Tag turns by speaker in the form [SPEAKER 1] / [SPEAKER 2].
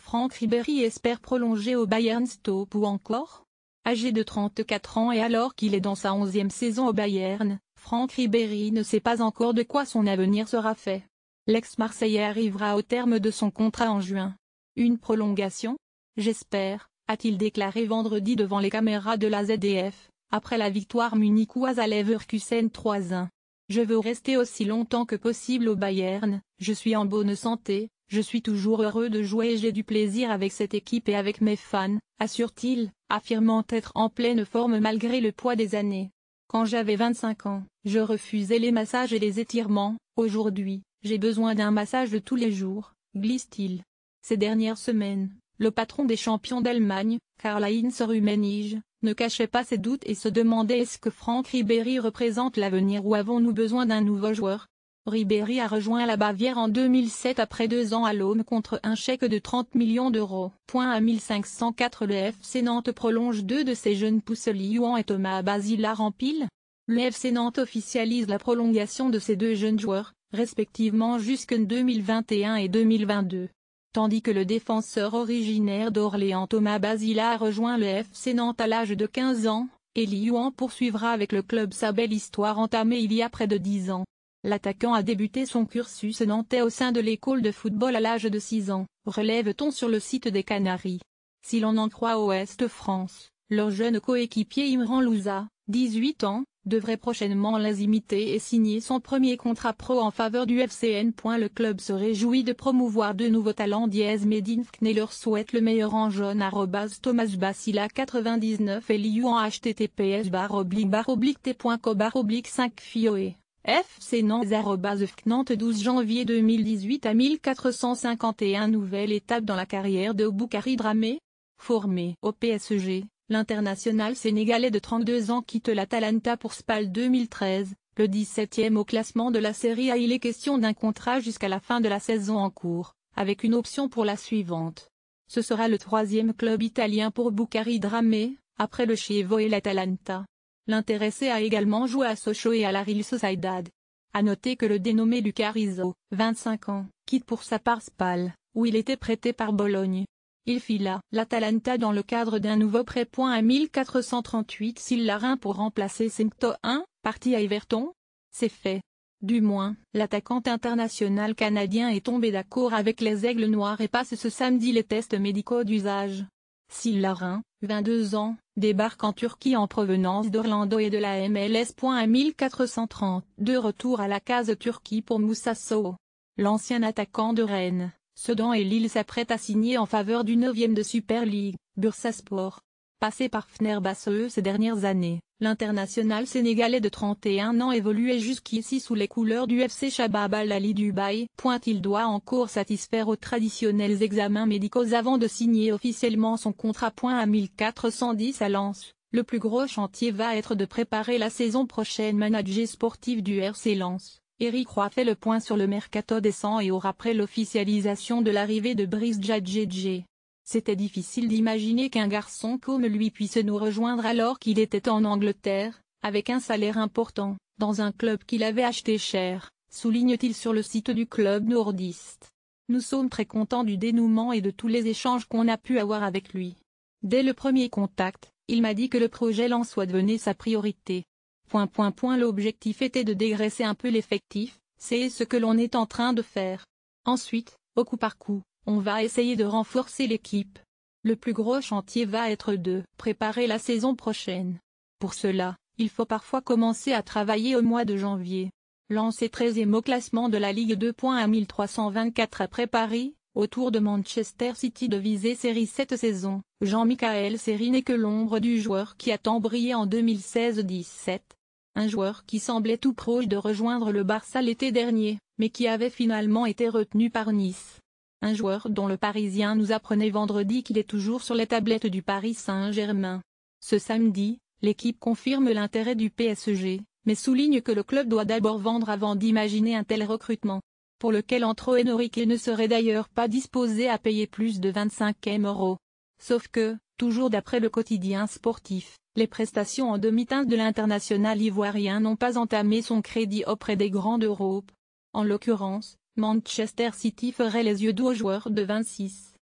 [SPEAKER 1] Franck Ribéry espère prolonger au Bayern Stop ou encore? Âgé de 34 ans et alors qu'il est dans sa 11e saison au Bayern, Franck Ribéry ne sait pas encore de quoi son avenir sera fait. L'ex-Marseillais arrivera au terme de son contrat en juin. Une prolongation? J'espère, a-t-il déclaré vendredi devant les caméras de la ZDF, après la victoire munichoise à Leverkusen 3-1. Je veux rester aussi longtemps que possible au Bayern, je suis en bonne santé, je suis toujours heureux de jouer et j'ai du plaisir avec cette équipe et avec mes fans, assure-t-il, affirmant être en pleine forme malgré le poids des années. Quand j'avais 25 ans, je refusais les massages et les étirements, aujourd'hui, j'ai besoin d'un massage tous les jours, glisse-t-il. Ces dernières semaines, le patron des champions d'Allemagne, Karl-Heinz Rummenigge, ne cachait pas ses doutes et se demandait est-ce que Franck Ribéry représente l'avenir ou avons-nous besoin d'un nouveau joueur? Ribéry a rejoint la Bavière en 2007 après 2 ans à l'Aume contre un chèque de 30 millions d'euros. À 1504 le FC Nantes prolonge 2 de ses jeunes pousses Lee Yuan et Thomas Basila en pile. Le FC Nantes officialise la prolongation de ces 2 jeunes joueurs, respectivement jusqu'en 2021 et 2022. Tandis que le défenseur originaire d'Orléans Thomas Basila a rejoint le FC Nantes à l'âge de 15 ans, et Lee Yuan poursuivra avec le club sa belle histoire entamée il y a près de 10 ans. L'attaquant a débuté son cursus nantais au sein de l'école de football à l'âge de 6 ans, relève-t-on sur le site des Canaries. Si l'on en croit Ouest France, leur jeune coéquipier Imran Louza, 18 ans, devrait prochainement les imiter et signer son premier contrat pro en faveur du FCN. Le club se réjouit de promouvoir de nouveaux talents. Medinfkne leur souhaite le meilleur en jaune. Thomas Basila 99 et Lee Yuan https://t.co/5 FIOE. FC Nantes Nantes 12 janvier 2018 à 1451 Nouvelle étape dans la carrière de Boukari Dramé. Formé au PSG, l'international sénégalais de 32 ans quitte l'Atalanta pour Spal 2013, le 17e au classement de la Serie A. Il est question d'un contrat jusqu'à la fin de la saison en cours, avec une option pour la suivante. Ce sera le 3e club italien pour Boukari Dramé, après le Chievo et l'Atalanta. L'intéressé a également joué à Sochaux et à la Real Sociedad. À noter que le dénommé Luca Rizzo, 25 ans, quitte pour sa part Spal, où il était prêté par Bologne. Il fila l'Atalanta dans le cadre d'un nouveau prêt. À 1438 Sillarin pour remplacer Singto 1, parti à Everton. C'est fait. Du moins, l'attaquant international canadien est tombé d'accord avec les Aigles Noirs et passe ce samedi les tests médicaux d'usage. Sillarin, 22 ans, débarque en Turquie en provenance d'Orlando et de la MLS. À 1430, de retour à la case Turquie pour Moussa Sow. L'ancien attaquant de Rennes, Sedan et Lille s'apprête à signer en faveur du 9e de Super League, Bursaspor. Passé par Fenerbahçe ces dernières années, l'international sénégalais de 31 ans évoluait jusqu'ici sous les couleurs du FC Shabab Al Ahly Dubaï. Il doit encore satisfaire aux traditionnels examens médicaux avant de signer officiellement son contrat. À 1410 à Lens, le plus gros chantier va être de préparer la saison prochaine. Manager sportif du RC Lens, Éric Roy fait le point sur le mercato décent et aura après l'officialisation de l'arrivée de Brice Djadjedje. C'était difficile d'imaginer qu'un garçon comme lui puisse nous rejoindre alors qu'il était en Angleterre, avec un salaire important, dans un club qu'il avait acheté cher, souligne-t-il sur le site du club nordiste. Nous sommes très contents du dénouement et de tous les échanges qu'on a pu avoir avec lui. Dès le premier contact, il m'a dit que le projet lensois devenait sa priorité. L'objectif était de dégraisser un peu l'effectif, c'est ce que l'on est en train de faire. Ensuite, au coup par coup, on va essayer de renforcer l'équipe. Le plus gros chantier va être de préparer la saison prochaine. Pour cela, il faut parfois commencer à travailler au mois de janvier. Lens est 13e au classement de la Ligue 2. À 1324 après Paris, autour de Manchester City de viser série cette saison. Jean-Michaël Seri n'est que l'ombre du joueur qui a tant brillé en 2016-17. Un joueur qui semblait tout proche de rejoindre le Barça l'été dernier, mais qui avait finalement été retenu par Nice. Un joueur dont le Parisien nous apprenait vendredi qu'il est toujours sur les tablettes du Paris Saint-Germain. Ce samedi, l'équipe confirme l'intérêt du PSG, mais souligne que le club doit d'abord vendre avant d'imaginer un tel recrutement, pour lequel Antero Henrique ne serait d'ailleurs pas disposé à payer plus de 25 €. Sauf que, toujours d'après le quotidien sportif, les prestations en demi-teinte de l'international ivoirien n'ont pas entamé son crédit auprès des grands d'Europe. En l'occurrence, Manchester City ferait les yeux doux au joueur de 26